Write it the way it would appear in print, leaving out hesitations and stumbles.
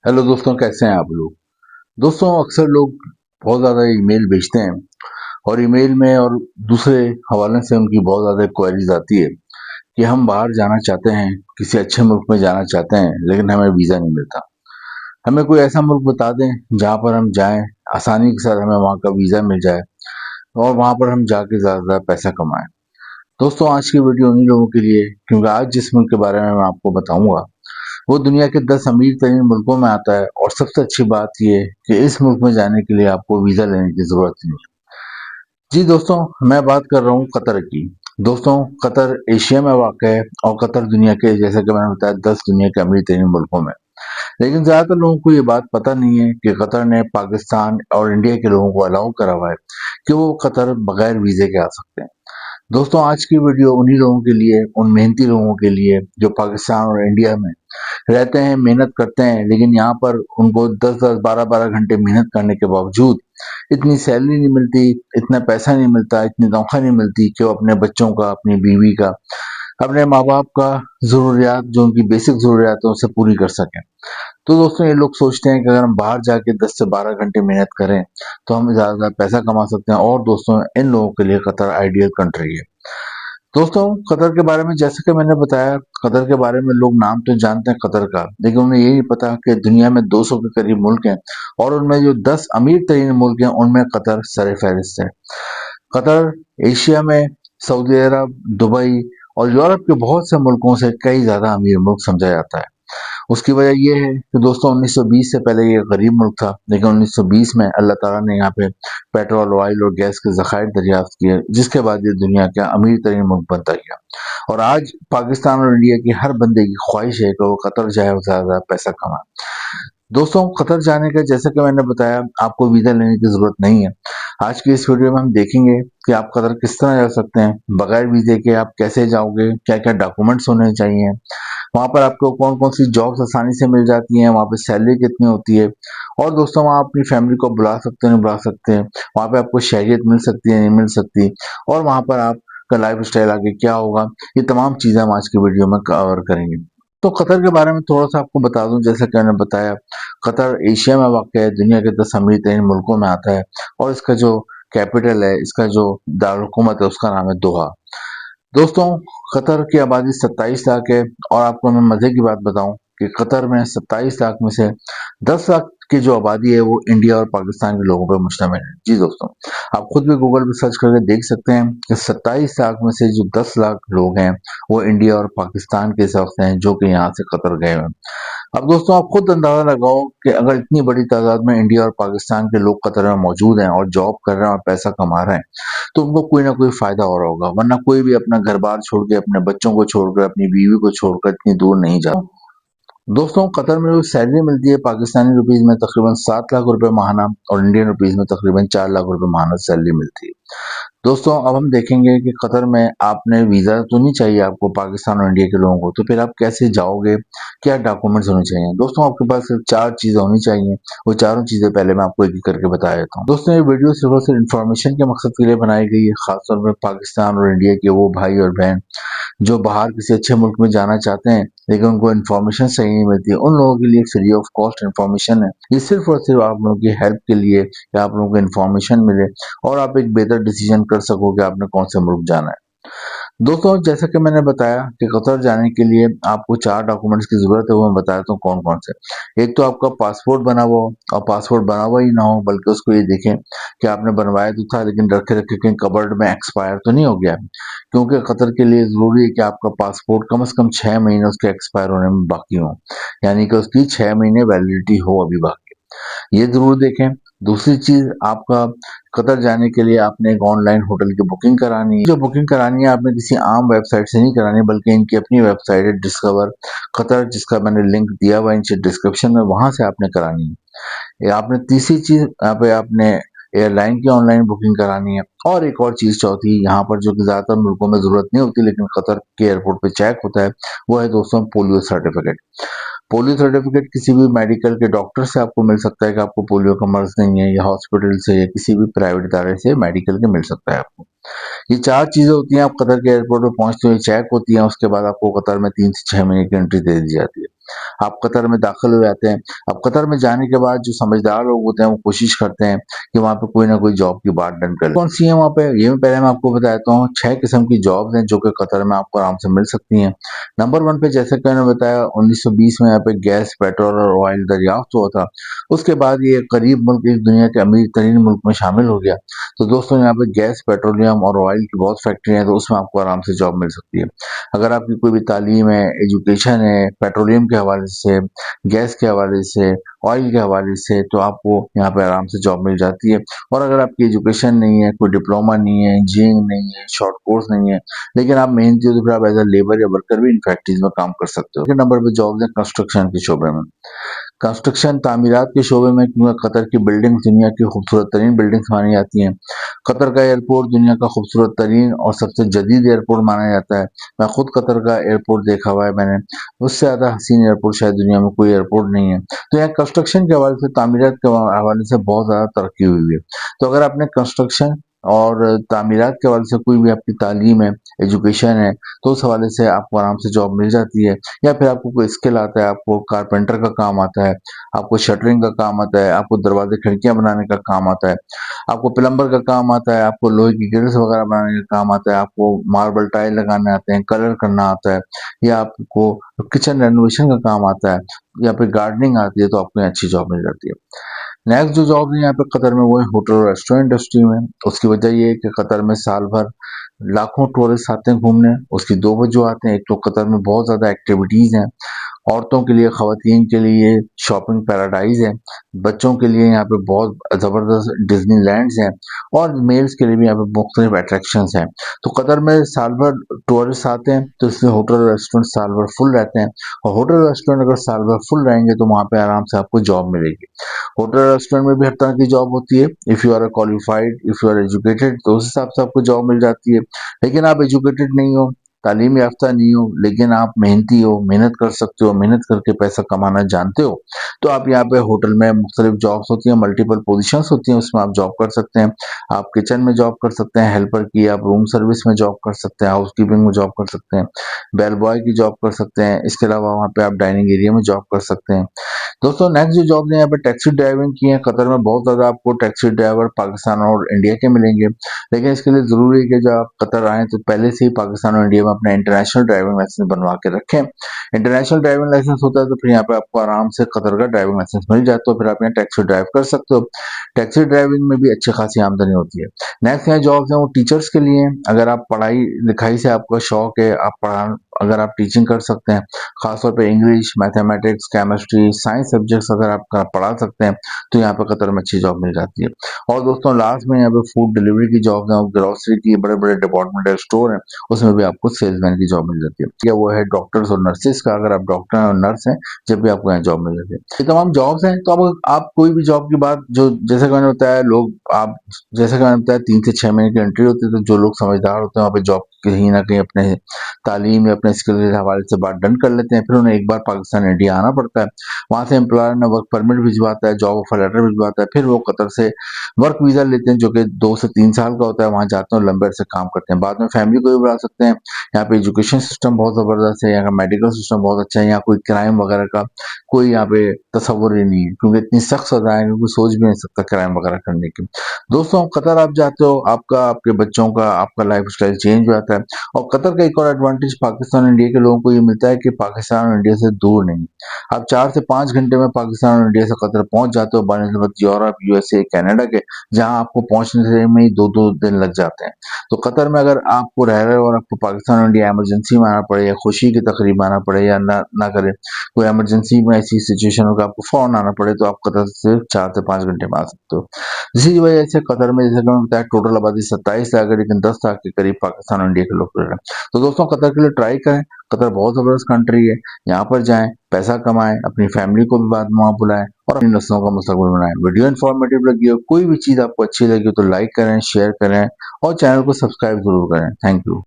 Hello दोस्तों, कैसे हैं आप लोग। दोस्तों, अक्सर लोग बहुत ज़्यादा ईमेल भेजते हैं और ईमेल में और दूसरे हवाले से उनकी बहुत ज़्यादा क्वेरीज आती है कि हम बाहर जाना चाहते हैं, किसी अच्छे मुल्क में जाना चाहते हैं, लेकिन हमें वीज़ा नहीं मिलता। हमें कोई ऐसा मुल्क बता दें जहाँ पर हम जाएं, आसानी के साथ हमें वहाँ का वीज़ा मिल जाए और वहाँ पर हम जाके ज़्यादा से ज़्यादा पैसा कमाएं। दोस्तों, आज की वीडियो उन्हीं लोगों के लिए, क्योंकि आज जिस मुल्क के बारे में मैं आपको बताऊंगा वो दुनिया के 10 अमीर तरीन मुल्कों में आता है। और सबसे अच्छी बात ये है कि इस मुल्क में जाने के लिए आपको वीज़ा लेने की ज़रूरत नहीं है। जी दोस्तों, मैं बात कर रहा हूँ कतर की। दोस्तों, कतर एशिया में वाक़ है और कतर दुनिया के, जैसे कि मैंने बताया, 10 दुनिया के अमीर तरीन मुल्कों में। लेकिन ज़्यादातर लोगों को ये बात पता नहीं है कि कतर ने पाकिस्तान और इंडिया के लोगों को अलाउ करा हुआ है कि वो कतर बगैर वीज़े के आ सकते हैं। दोस्तों, आज की वीडियो उन्हीं लोगों के लिए, उन मेहनती लोगों के लिए जो पाकिस्तान और इंडिया में रहते हैं, मेहनत करते हैं, लेकिन यहाँ पर उनको 10-10, 12-12 घंटे मेहनत करने के बावजूद इतनी सैलरी नहीं मिलती, इतना पैसा नहीं मिलता, इतनी तनख्वाह नहीं मिलती कि वो अपने बच्चों का, अपनी बीवी का, अपने माँ-बाप का ज़रूरियात, जो उनकी बेसिक ज़रूरियात है, उसे पूरी कर सकें। तो दोस्तों, ये लोग सोचते हैं कि अगर हम बाहर जाके 10 से 12 घंटे मेहनत करें, तो हम ज़्यादा से ज़्यादा पैसा कमा सकते हैं। और दोस्तों, इन लोगों के लिए कतर आइडियल कंट्री है। दोस्तों, कतर के बारे में जैसे कि मैंने बताया, कतर के बारे में लोग नाम तो जानते हैं कतर का, लेकिन उन्हें ये नहीं पता कि दुनिया में 200 के करीब मुल्क हैं और उनमें जो 10 अमीर तरीन मुल्क हैं, उनमें कतर सर-ए-फ़हरिस्त है। कतर एशिया में सऊदी अरब, दुबई और यूरोप के बहुत से मुल्कों से कई ज़्यादा अमीर मुल्क समझा जाता है। उसकी वजह ये है कि दोस्तों, 1920 से पहले ये गरीब मुल्क था, लेकिन 1920 में अल्लाह ताला ने यहाँ पे पेट्रोल, ऑयल और गैस के ज़खायर दरियाफ्त किए, जिसके बाद ये दुनिया का अमीर तरीन मुल्क बनता गया। और आज पाकिस्तान और इंडिया की हर बंदे की ख्वाहिश है कि वो कतर जाए और ज़्यादा पैसा कमाए। दोस्तों, कतर जाने का, जैसा कि मैंने बताया, आपको वीज़ा लेने की ज़रूरत नहीं है। आज की इस वीडियो में हम देखेंगे कि आप कतर किस तरह जा सकते हैं, बगैर वीज़े के आप कैसे जाओगे, क्या-क्या डॉक्यूमेंट्स होने चाहिए, वहाँ पर आपको कौन-कौन सी जॉब्स आसानी से मिल जाती हैं, वहाँ पे सैलरी कितनी होती है, और दोस्तों, वहाँ अपनी फैमिली को बुला सकते हैं, नहीं बुला सकते हैं, वहाँ पे आपको शहरियत मिल सकती है, नहीं मिल सकती, और वहाँ पर आपका लाइफ़स्टाइल आगे क्या होगा, ये तमाम चीज़ें हम आज की वीडियो में कवर करेंगे। तो कतर के बारे में थोड़ा-सा आपको बता दूँ, जैसा कि मैंने बताया, कतर एशिया में वाक़ है, दुनिया के 10 अमीर तरीन मुल्कों में आता है और इसका जो कैपिटल है, इसका जो दारुल हुकूमत है, उसका नाम है दोहा। दोस्तों, कतर की आबादी 27 लाख है और आपको मैं मज़े की बात बताऊँ कि कतर में 27 लाख में से 10 लाख की जो आबादी है वो इंडिया और पाकिस्तान के लोगों पर मुश्तमिल है। जी दोस्तों, आप खुद भी गूगल पे सर्च करके देख सकते हैं कि 27 लाख में से जो 10 लाख लोग हैं वो इंडिया और पाकिस्तान के शख्स हैं जो कि यहाँ से कतर गए हुए हैं। अब दोस्तों, आप खुद अंदाज़ा लगाओ कि अगर इतनी बड़ी तादाद में इंडिया और पाकिस्तान के लोग कतर में मौजूद हैं और जॉब कर रहे हैं और पैसा कमा रहे हैं, तो उनको कोई ना कोई फ़ायदा हो रहा होगा, वरना कोई भी अपना घर-बार छोड़ के, अपने बच्चों को छोड़कर, अपनी बीवी को छोड़कर इतनी दूर नहीं जाता। दोस्तों, कतर में जो सैलरी मिलती है पाकिस्तानी रुपीज़ में तकरीबन 7 लाख रुपए माहाना और इंडियन रुपीज़ में तकरीबन 4 लाख रुपए माहाना सैलरी मिलती है। दोस्तों, अब हम देखेंगे कि कतर में आपने वीज़ा तो नहीं चाहिए आपको पाकिस्तान और इंडिया के लोगों को, तो फिर आप कैसे जाओगे? क्या डॉक्यूमेंट्स होने चाहिए? दोस्तों, आपके पास सिर्फ 4 चीज़ें होनी चाहिए। वो चारों चीज़ें पहले मैं आपको एक-एक करके बता देता हूँ। दोस्तों, ये वीडियो सिर्फ और सिर्फ इन्फॉर्मेशन के मकसद के लिए बनाई गई है, खासतौर पे पाकिस्तान और इंडिया के वो भाई और बहन जो बाहर किसी अच्छे मुल्क में जाना चाहते हैं, लेकिन उनको इन्फॉर्मेशन सही नहीं मिलती है। उन लोगों के लिए फ्री ऑफ कॉस्ट इन्फॉर्मेशन है। ये सिर्फ और सिर्फ आप लोगों की हेल्प के लिए, कि आप लोगों को इन्फॉर्मेशन मिले और आप एक बेहतर डिसीजन कर सको कि आपने कौन से मुल्क जाना है। दोस्तों, जैसा कि मैंने बताया कि कतर जाने के लिए आपको 4 डॉक्यूमेंट्स की ज़रूरत है, वो मैं बताता हूँ कौन-कौन से। एक तो आपका पासपोर्ट बना हुआ हो, और पासपोर्ट बना हुआ ही ना हो, बल्कि उसको ये देखें कि आपने बनवाया तो था, लेकिन रखे-रखे कहीं कबर्ड में एक्सपायर तो नहीं हो गया है। क्योंकि कतर के लिए ज़रूरी है कि आपका पासपोर्ट कम से कम 6 महीने उसके एक्सपायर होने में बाकी हों, यानी कि उसकी 6 महीने वैलिडिटी हो अभी बाकी। ये ज़रूर देखें। दूसरी चीज़, आपका कतर जाने के लिए आपने एक ऑनलाइन होटल की बुकिंग करानी है। जो बुकिंग करानी है आपने किसी आम वेबसाइट से नहीं करानी, बल्कि इनकी अपनी वेबसाइट है डिस्कवर कतर, जिसका मैंने लिंक दिया हुआ है नीचे डिस्क्रिप्शन में, वहाँ से आपने करानी है। ये आपने तीसरी चीज़, यहाँ पे आपने एयरलाइन की ऑनलाइन बुकिंग करानी है। और एक और चीज़ चौथी, यहाँ पर जो कि ज़्यादातर मुल्कों में ज़रूरत नहीं होती, लेकिन कतर के एयरपोर्ट पे चेक होता है, वो है दोस्तों पोलियो सर्टिफिकेट। पोलियो सर्टिफिकेट किसी भी मेडिकल के डॉक्टर से आपको मिल सकता है कि आपको पोलियो का मर्ज नहीं है, या हॉस्पिटल से या किसी भी प्राइवेट इदारे से मेडिकल के मिल सकता है आपको। ये 4 चीज़ें होती हैं, आप कतर के एयरपोर्ट पे पहुँचते हुए चेक होती हैं, उसके बाद आपको कतर में 3 से 6 महीने की एंट्री दे दी जाती है। आप कतर में दाखिल हो जाते हैं। अब कतर में जाने के बाद जो समझदार लोग होते हैं वो कोशिश करते हैं कि वहाँ पे कोई ना कोई जॉब की बात डन कर लें। कौन सी है वहाँ पे, ये पहले मैं आपको बता देता हूँ। 6 किस्म की जॉब्स हैं जो कि कतर में आपको आराम से मिल सकती हैं। नंबर 1 पे जैसे कि मैंने बताया 1920 में यहाँ पे गैस, पेट्रोल और ऑयल दरियाफ्त हुआ था। उसके बाद ये करीब मुल्क इस दुनिया के अमीर तरीन मुल्क में शामिल हो गया। तो दोस्तों यहाँ पे गैस, पेट्रोलियम और ऑयल की बहुत फैक्ट्रियाँ हैं, तो उसमें आपको आराम से जॉब मिल सकती है। अगर आपकी कोई भी तालीम है, एजुकेशन है, पेट्रोलियम के हवाले से, गैस के हवाले से, ऑयल के हवाले से, तो आपको यहाँ पे आराम से जॉब मिल जाती है। और अगर आपकी एजुकेशन नहीं है, कोई डिप्लोमा नहीं है, इंजीनियरिंग नहीं है, शॉर्ट कोर्स नहीं है, लेकिन आप मेहनती हो, तो फिर आप एज अ लेबर या वर्कर भी इन फैक्ट्रीज में काम कर सकते हो। सेकंड नंबर पे जॉब है कंस्ट्रक्शन के शोबे में। कंस्ट्रक्शन तामीरात के शोबे में क्योंकि कतर की बिल्डिंग दुनिया की खूबसूरत तरीन बिल्डिंग्स मानी जाती हैं। कतर का एयरपोर्ट दुनिया का खूबसूरत तरीन और सबसे जदीद एयरपोर्ट माना जाता है। मैं खुद कतर का एयरपोर्ट देखा हुआ है मैंने, उससे ज़्यादा हसीन एयरपोर्ट शायद दुनिया में कोई एयरपोर्ट नहीं है। तो यहाँ कंस्ट्रक्शन के हवाले से, तामीरात के हवाले से बहुत ज़्यादा तरक्की हुई है। तो अगर आपने कंस्ट्रक्शन और तामीरात के हवाले से कोई भी आपकी तालीम है, एजुकेशन है, तो उस हवाले से आपको आराम से जॉब मिल जाती है। या फिर आपको कोई स्किल आता है, आपको कारपेंटर का काम आता है, आपको शटरिंग का काम आता है, आपको दरवाजे खिड़कियां बनाने का काम आता है, आपको प्लम्बर का काम आता है, आपको लोहे की ग्रिल्स वगैरह बनाने का काम आता है, आपको मार्बल टाइल लगाने आते हैं, कलर करना आता है, या आपको किचन रेनोवेशन का काम आता है, या फिर गार्डनिंग आती है, तो आपको यहाँ अच्छी जॉब मिल जाती है। नेक्स्ट जो जॉब है यहाँ पे कतर में, वो है होटल और रेस्टोरेंट इंडस्ट्री में। उसकी वजह ये है कि कतर में साल भर लाखों टूरिस्ट आते हैं घूमने। उसकी दो वजूहत हैं। एक तो कतर में बहुत ज़्यादा एक्टिविटीज़ हैं। औरतों के लिए, ख़वातीन के लिए शॉपिंग पैराडाइज़ है। बच्चों के लिए यहाँ पे बहुत ज़बरदस्त डिज़्नीलैंड्स हैं, और मेल्स के लिए भी यहाँ पे मुख्तलिफ अट्रैक्शंस हैं। तो कतर में साल भर टूरिस्ट आते हैं, तो इसलिए होटल रेस्टोरेंट साल भर फुल रहते हैं। और होटल रेस्टोरेंट अगर साल भर फुल रहेंगे, तो वहाँ पे आराम से आपको जॉब मिलेगी। होटल रेस्टोरेंट में भी हर तरह की जॉब होती है। If you are qualified, if you are educated, तो उस हिसाब से आपको जॉब मिल जाती है। लेकिन आप एजुकेटेड नहीं हो, तालीम याफ्ता नहीं हो, लेकिन आप मेहनती हो, मेहनत कर सकते हो, मेहनत करके पैसा कमाना जानते हो, तो आप यहाँ पे होटल में मुख्तलिफ जॉब्स होती हैं, मल्टीपल पोजीशंस होती हैं, उसमें आप जॉब कर सकते हैं। आप किचन में जॉब कर सकते हैं, हेल्पर की, आप रूम सर्विस में जॉब कर सकते हैं, हाउस कीपिंग में जॉब कर सकते हैं, बेल बॉय की जॉब कर सकते हैं। इसके अलावा वहाँ पे आप डाइनिंग एरिया में जॉब कर सकते हैं। दोस्तों नेक्स्ट जो जॉब है यहाँ पे टैक्सी ड्राइविंग की है। कतर में बहुत ज़्यादा आपको टैक्सी ड्राइवर पाकिस्तान और इंडिया के मिलेंगे, लेकिन इसके लिए ज़रूरी है कि जब आप कतर आएँ, तो पहले से ही पाकिस्तान और इंडिया में अपना इंटरनेशनल ड्राइविंग लाइसेंस बनवा के रखें। इंटरनेशनल ड्राइविंग लाइसेंस होता है, तो फिर यहाँ पे आपको आराम से कतर का ड्राइविंग लाइसेंस मिल जाए, तो फिर आप यहाँ टैक्सी ड्राइव कर सकते हो। टैक्सी ड्राइविंग में भी अच्छी खासी आमदनी होती है। नेक्स्ट यहाँ जॉब्स हैं वो टीचर्स के लिए हैं। अगर आप पढ़ाई लिखाई से आपका शौक है, आप पढ़ा अगर आप टीचिंग कर सकते हैं, खासतौर पे English, mathematics, chemistry, science subjects अगर आप पढ़ा सकते हैं, तो यहाँ पे कतर में अच्छी जॉब मिल जाती है। और दोस्तों लास्ट में यहाँ पे फूड डिलीवरी की जॉब है, ग्रोसरी की, बड़े-बड़े डिपार्टमेंटल स्टोर हैं, उसमें भी आपको सेल्समैन की जॉब मिल जाती है। या वो है डॉक्टर्स और नर्सेस का, अगर आप डॉक्टर और नर्स हैं, जब भी आपको यहाँ जॉब मिल जाती है। ये तमाम जॉब्स हैं। तो अब आप कोई भी जॉब की बात, जो जैसे कि मैंने बताया, लोग आप जैसे कि मैंने बताया 3 से 6 महीने की एंट्री होती है, तो जो लोग समझदार होते हैं वहाँ पे जॉब कहीं न कहीं अपने तालीम या अपने स्किल के हवाले से बात डन कर लेते हैं। फिर उन्हें एक बार पाकिस्तान इंडिया आना पड़ता है। वहाँ से एम्प्लॉयर ने वर्क परमिट भिजवाता है, जॉब ऑफर लेटर भिजवाता है, फिर वो कतर से वर्क वीज़ा लेते हैं, जो कि 2 से 3 साल का होता है। वहाँ जाते हैं और लंबे अरसे काम करते हैं। बाद में फैमिली को भी बुला सकते हैं। यहाँ पे एजुकेशन सिस्टम बहुत ज़बरदस्त है, यहाँ का मेडिकल सिस्टम बहुत अच्छा है, यहाँ कोई क्राइम वगैरह का कोई यहाँ पे तस्वुर ही नहीं है, क्योंकि इतनी सख्त सज़ाएँ हैं कि कोई सोच भी नहीं सकता क्राइम वगैरह करने की। दोस्तों कतर आप जाते हो, आपका, आपके बच्चों का, आपका लाइफ़स्टाइल चेंज हो जाता है। और कतर का एक और एडवांटेज पाकिस्तान और इंडिया के लोगों को ये मिलता है कि पाकिस्तान और इंडिया से दूर नहीं। आप 4 से 5 घंटे में पाकिस्तान और इंडिया से कतर पहुँच जाते हो, बनिस्बत यूरोप, यूएसए, कनाडा के, जहाँ आपको पहुँचने से में ही 2-2 दिन लग जाते हैं। तो कतर में अगर आपको रह रहे हो और आपको पाकिस्तान और इंडिया इमरजेंसी में आना पड़े, या खुशी की तकरीब में आना पड़े, या ना करे, कोई इमरजेंसी में ऐसी सिचुएशन हो कि आपको फ़ौरन आना पड़े, तो आप कतर से 4 से 5 घंटे में आ सकते हो। इसी वजह से कतर में, जैसे कि मैंने बताया, टोटल आबादी 27 लाख है, लेकिन 10 लाख के करीब पाकिस्तान और इंडिया के लोग रह रहे हैं। तो दोस्तों कतर के लिए ट्राई करें। कतर बहुत ज़बरदस्त कंट्री है। यहाँ पर जाएँ, पैसा कमाएँ, अपनी फैमिली को भी बाद में वहाँ बुलाएँ, और अपनी नस्लों का मुस्तकबिल बनाएँ। वीडियो इन्फॉर्मेटिव लगी हो, कोई भी चीज़ आपको अच्छी लगी हो, तो लाइक करें, शेयर करें, और चैनल को सब्सक्राइब ज़रूर करें। Thank you.